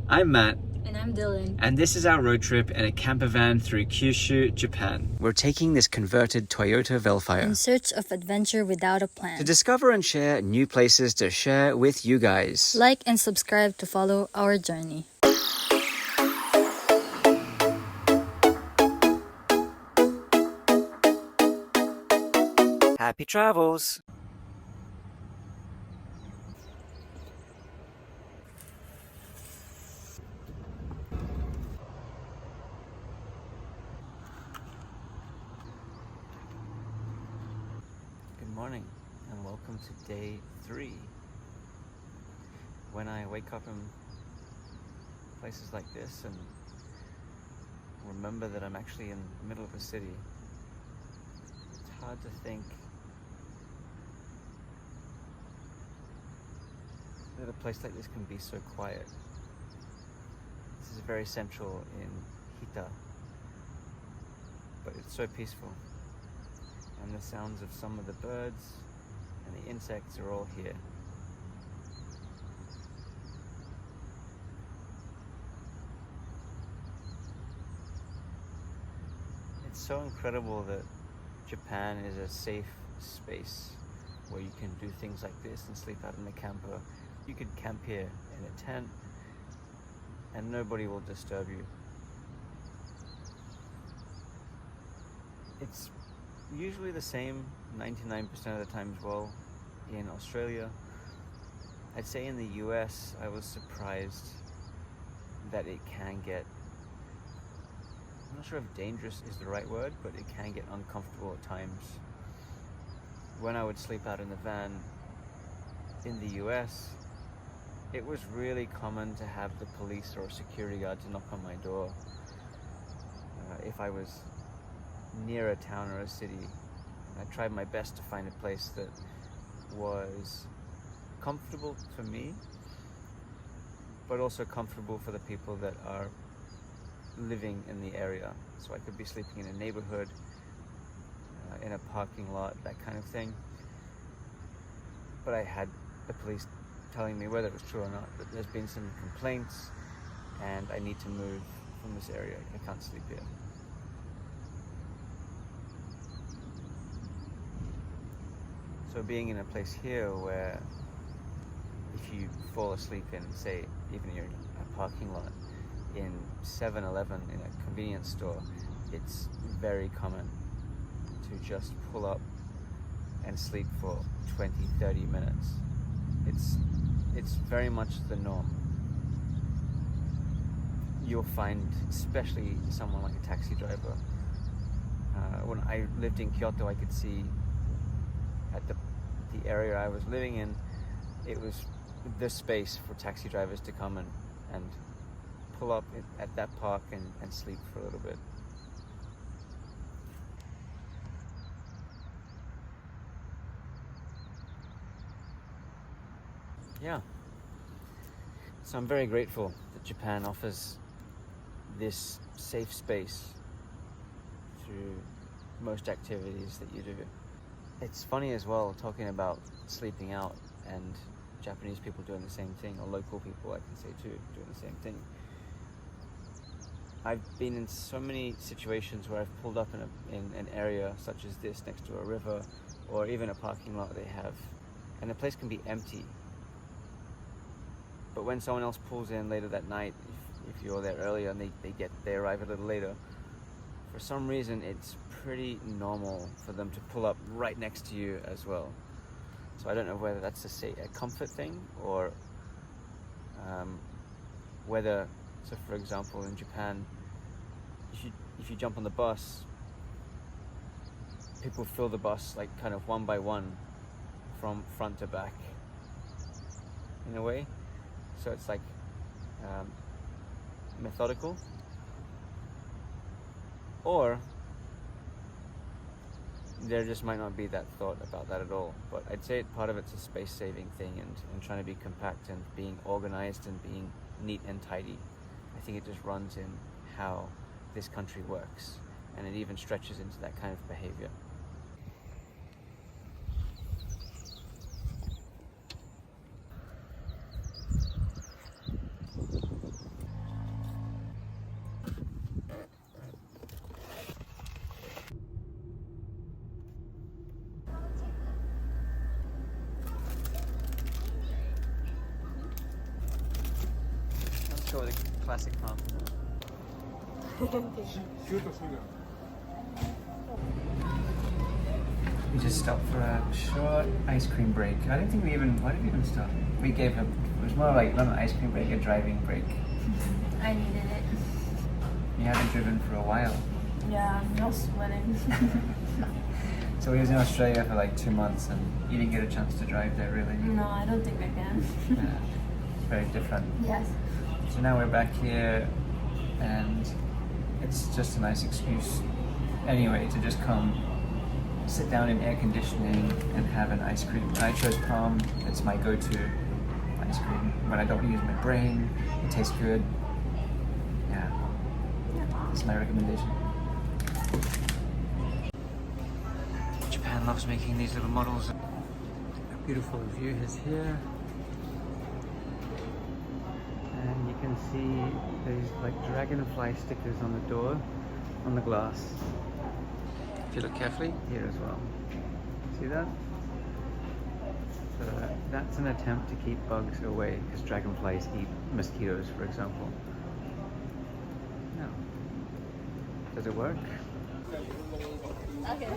I'm Matt. And I'm Dylan. And this is our road trip in a campervan through Kyushu, Japan. We're taking this converted Toyota Velfire In search of adventure without a plan. to discover and share new places to share with you guys. Like and subscribe to follow our journey. Happy travels! Good morning and welcome to day 3. When I wake up in places like this and remember that I'm actually in the middle of a city, it's hard to think that a place like this can be so quiet. This is very central in Hita, but it's so peaceful. And the sounds of some of the birds and the insects are all here. It's so incredible that Japan is a safe space where you can do things like this and sleep out in the camper. You could camp here in a tent and nobody will disturb you. It's usually the same 99% of the time as well in Australia. I'd say in the US I was surprised that it can get, I'm not sure if dangerous is the right word, but it can get uncomfortable at times. When I would sleep out in the van in the US, it was really common to have the police or security guard to knock on my door if I was near a town or a city. I tried my best to find a place that was comfortable for me, but also comfortable for the people that are living in the area. So I could be sleeping in a neighborhood, in a parking lot, that kind of thing. But I had the police telling me, whether it was true or not, that there's been some complaints and I need to move from this area. I can't sleep here. So being in a place here where if you fall asleep in, say, even in a parking lot, in 7-Eleven, in a convenience store, it's very common to just pull up and sleep for 20-30 minutes. It's very much the norm. You'll find, especially someone like a taxi driver, when I lived in Kyoto, I could see at the area I was living in, it was the space for taxi drivers to come and pull up at that park and sleep for a little bit. Yeah. So I'm very grateful that Japan offers this safe space through most activities that you do. It's funny as well, talking about sleeping out and Japanese people doing the same thing, or local people, I can say too, doing the same thing. I've been in so many situations where I've pulled up in an area such as this, next to a river, or even a parking lot they have, and the place can be empty. But when someone else pulls in later that night, if you're there earlier and they arrive a little later, for some reason it's pretty normal for them to pull up right next to you as well. So I don't know whether that's a comfort thing, or whether, so for example in Japan, if you jump on the bus, people fill the bus like kind of one by one from front to back in a way. So it's like methodical, or there just might not be that thought about that at all. But I'd say part of it's a space saving thing and trying to be compact and being organized and being neat and tidy. I think it just runs in how this country works, and it even stretches into that kind of behavior. go with a classic palm. We just stopped for a short ice cream break. I don't think why did we even stop? It was more like not an ice cream break, a driving break. I needed it. You haven't driven for a while. Yeah, I'm not sweating. So we was in Australia for like 2 months and you didn't get a chance to drive there really. No, I don't think I can. Yeah, it's very different. Yes. So now we're back here and it's just a nice excuse anyway to just come sit down in air conditioning and have an ice cream. I chose Palm. It's my go-to ice cream when I don't use my brain. It tastes good. Yeah, that's my recommendation. Japan loves making these little models. A beautiful view is here. And you can see there's like dragonfly stickers on the door, on the glass. If you look carefully, here as well. See that? So that's an attempt to keep bugs away, because dragonflies eat mosquitoes, for example. No. Does it work? Okay.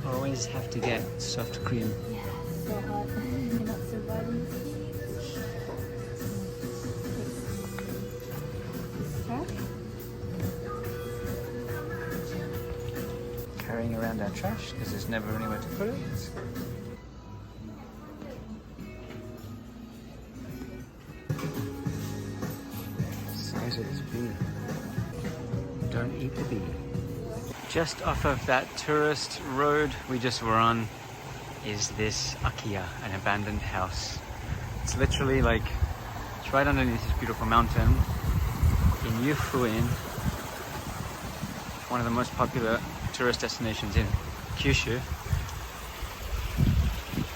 Always have to get soft cream. Yeah, so hot. You're not surviving this heat. Carrying around our trash because there's never anywhere to put it. Size of this bee. Don't eat the bee. Just off of that tourist road we just were on is this Akiya, an abandoned house. It's literally like, it's right underneath this beautiful mountain in Yufuin, one of the most popular tourist destinations in Kyushu.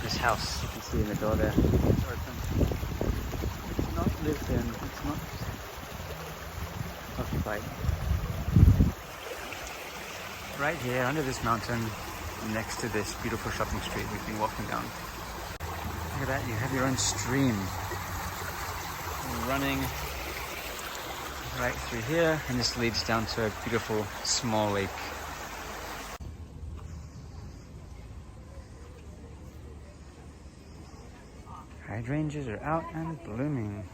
This house, you can see in the door there, it's open. It's not lived in, it's not occupied. Right here under this mountain, next to this beautiful shopping street we've been walking down. Look at that, you have your own stream running right through here, and this leads down to a beautiful small lake. Hydrangeas are out and blooming.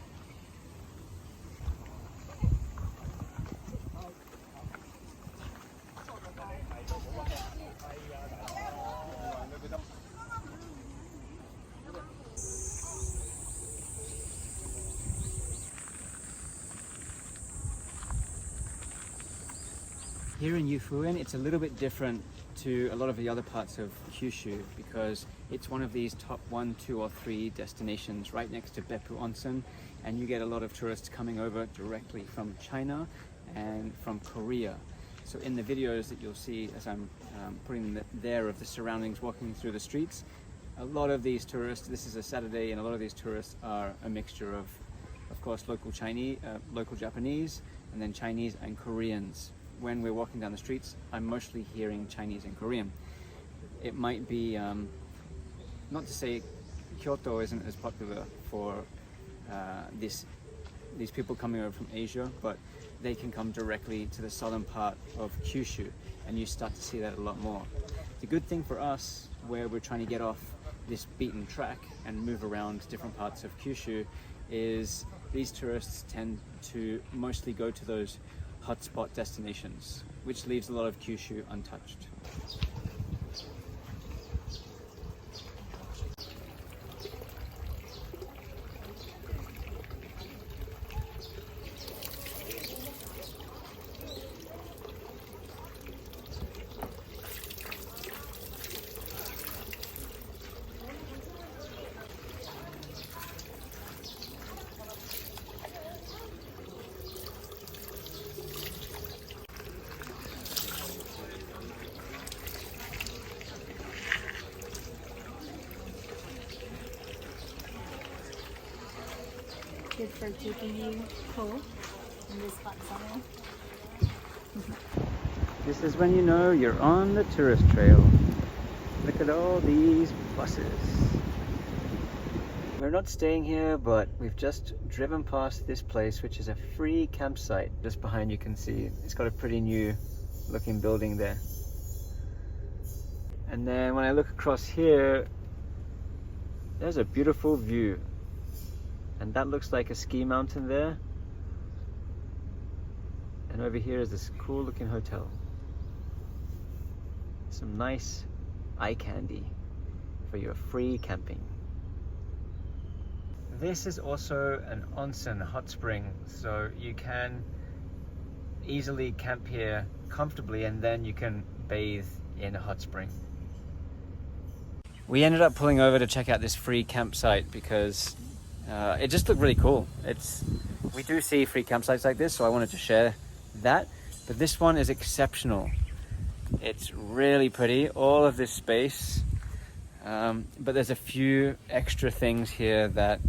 Here in Yufuin, it's a little bit different to a lot of the other parts of Kyushu because it's one of these top 1, 2, or 3 destinations right next to Beppu Onsen, and you get a lot of tourists coming over directly from China and from Korea. So in the videos that you'll see as I'm putting there of the surroundings, walking through the streets, a lot of these tourists, this is a Saturday, and a lot of these tourists are a mixture of course, local Chinese, local Japanese, and then Chinese and Koreans. When we're walking down the streets, I'm mostly hearing Chinese and Korean. It might be, not to say Kyoto isn't as popular for these people coming over from Asia, but they can come directly to the southern part of Kyushu, and you start to see that a lot more. The good thing for us, where we're trying to get off this beaten track and move around different parts of Kyushu, is these tourists tend to mostly go to those hotspot destinations, which leaves a lot of Kyushu untouched. Good for keeping you cool in this hot summer. This is when you know you're on the tourist trail. Look at all these buses. We're not staying here, but we've just driven past this place, which is a free campsite. Just behind you can see it's got a pretty new looking building there. And then when I look across here, there's a beautiful view. And that looks like a ski mountain there. And over here is this cool looking hotel. Some nice eye candy for your free camping. This is also an onsen hot spring, so you can easily camp here comfortably and then you can bathe in a hot spring. We ended up pulling over to check out this free campsite because it just looked really cool. We do see free campsites like this, so I wanted to share that. But this one is exceptional. It's really pretty, all of this space. But there's a few extra things here that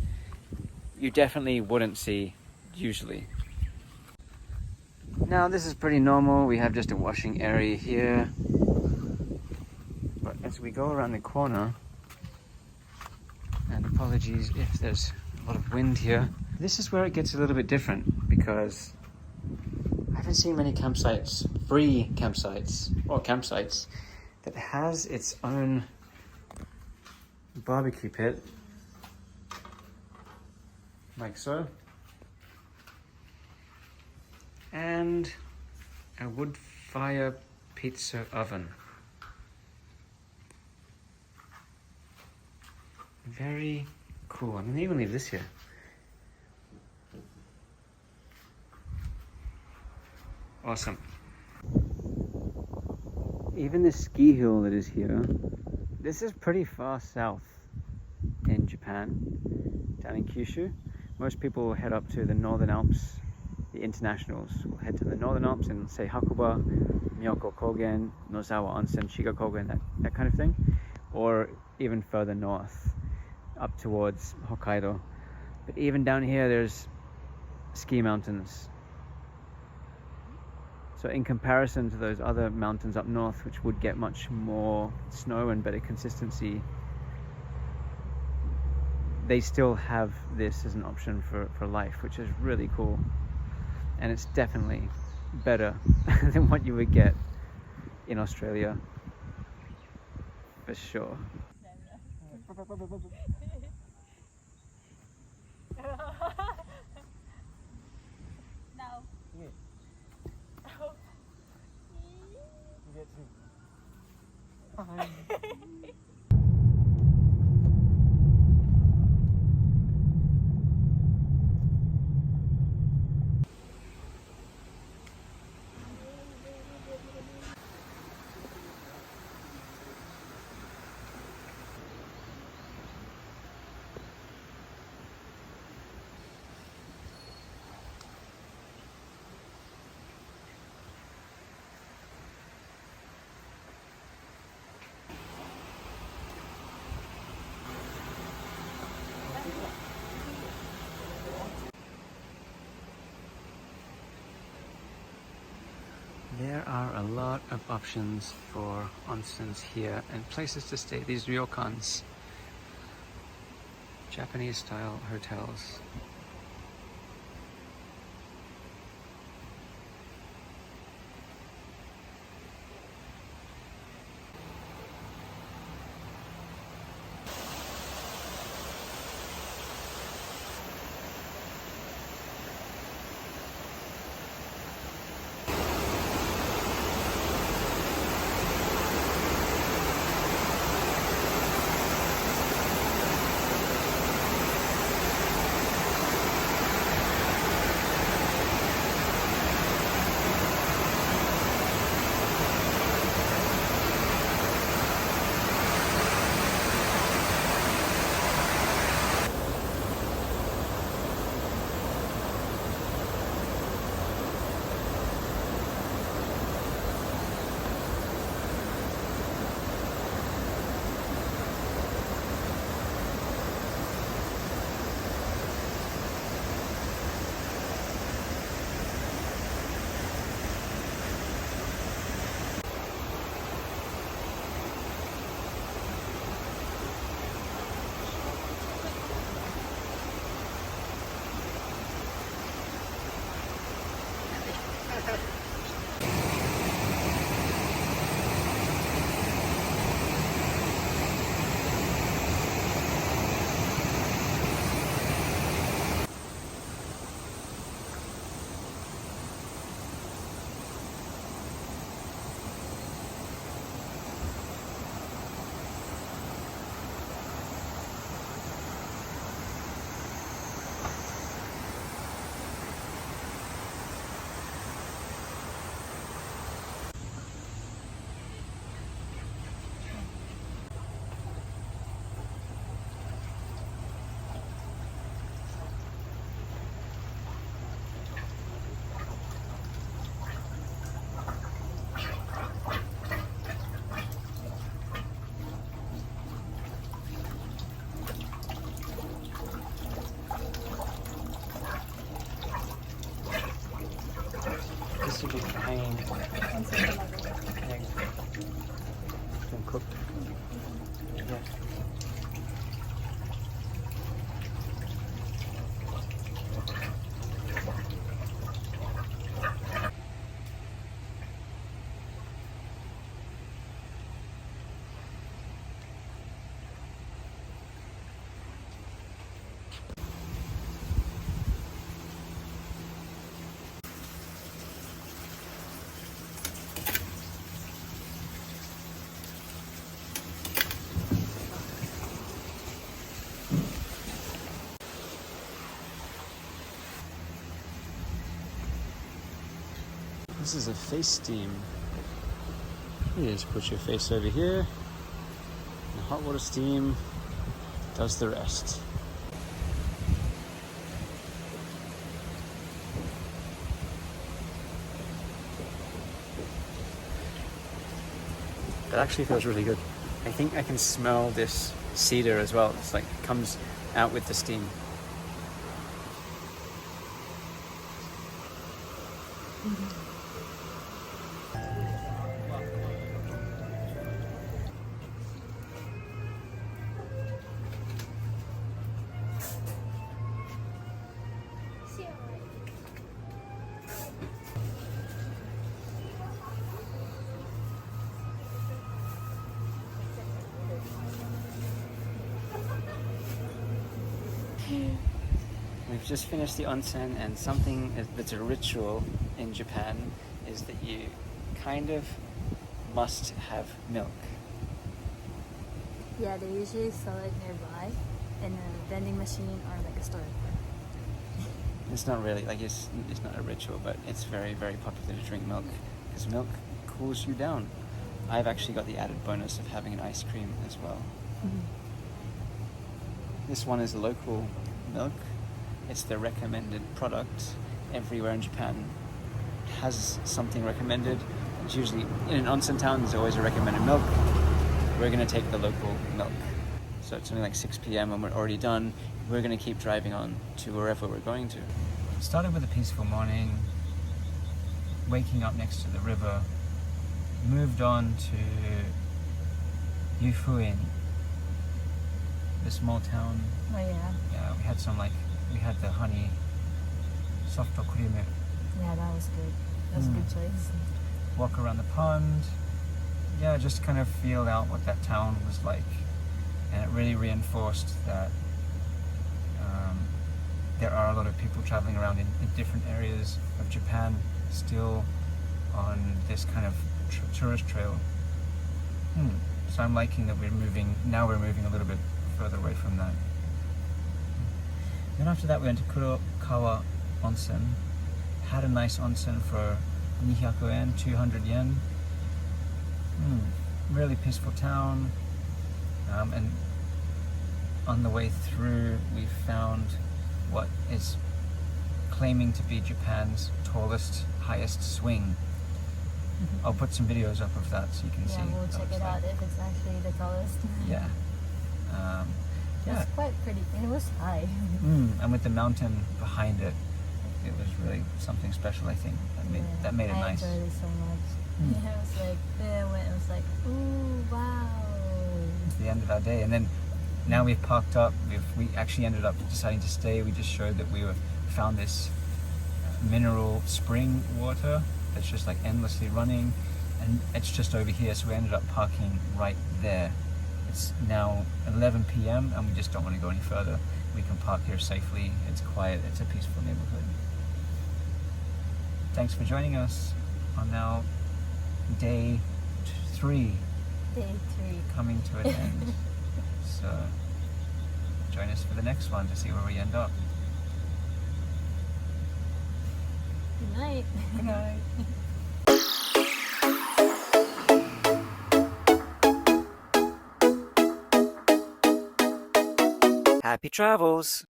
you definitely wouldn't see usually. Now this is pretty normal. We have just a washing area here. But as we go around the corner, and apologies if there's a lot of wind here, this is where it gets a little bit different because I haven't seen many campsites, free campsites, or campsites that has its own barbecue pit, like so, and a wood fire pizza oven. Very cool. I'm gonna even leave this here. Awesome. Even the ski hill that is here, this is pretty far south in Japan, down in Kyushu. Most people will head up to the Northern Alps. The internationals will head to the Northern Alps and say Hakuba, Miyako Kogen, Nozawa Onsen, Shiga Kogen, that kind of thing. Or even further north, up towards Hokkaido. But even down here, there's ski mountains. So in comparison to those other mountains up north, which would get much more snow and better consistency, they still have this as an option for life, which is really cool. And it's definitely better than what you would get in Australia, for sure. No. There are a lot of options for onsens here and places to stay. These ryokans, Japanese style hotels. too big for hanging. Eggs. Been cooked. Yeah. This is a face steam. You just put your face over here, and hot water steam does the rest. That actually feels really good. I think I can smell this cedar as well. It's like it comes out with the steam. We've just finished the onsen, and something that's a ritual in Japan is that you kind of must have milk. Yeah, they usually sell it nearby in a vending machine or like a store. It's not really like it's not a ritual, but it's very, very popular to drink milk because milk cools you down. I've actually got the added bonus of having an ice cream as well. This one is local milk. It's the recommended product. Everywhere in Japan has something recommended. It's usually in an onsen town. There's always a recommended milk. We're gonna take the local milk. So it's only like 6 p.m. and we're already done. We're gonna keep driving on to wherever we're going to. Started with a peaceful morning, waking up next to the river. Moved on to Yufuin, the small town. Oh yeah. Yeah, we had the honey soft cream. Yeah, that was good. That was a good choice. Walk around the pond. Yeah, just kind of feel out what that town was like. And it really reinforced that there are a lot of people traveling around in different areas of Japan still on this kind of tourist trail. So I'm liking that we're moving a little bit further away from that. Then after that we went to Kurokawa Onsen. Had a nice onsen for 200 yen, 200 yen. Really peaceful town. And on the way through we found what is claiming to be Japan's tallest, highest swing. I'll put some videos up of that so you can see. Yeah, we'll check it out if it's actually the tallest. Yeah. It was quite pretty, and it was high. And with the mountain behind it, it was really something special, I think. That made it nice. I enjoyed it so much. Yeah, it was like, ooh, wow. It's the end of our day. And then now we've parked up. We actually ended up deciding to stay. We just showed that we found this mineral spring water that's just like endlessly running, and it's just over here, so we ended up parking right there. It's now 11 p.m. and we just don't want to go any further. We can park here safely. It's quiet. It's a peaceful neighborhood. Thanks for joining us on now day 3. Day 3. Coming to an end. So join us for the next one to see where we end up. Good night. Good night. Happy travels!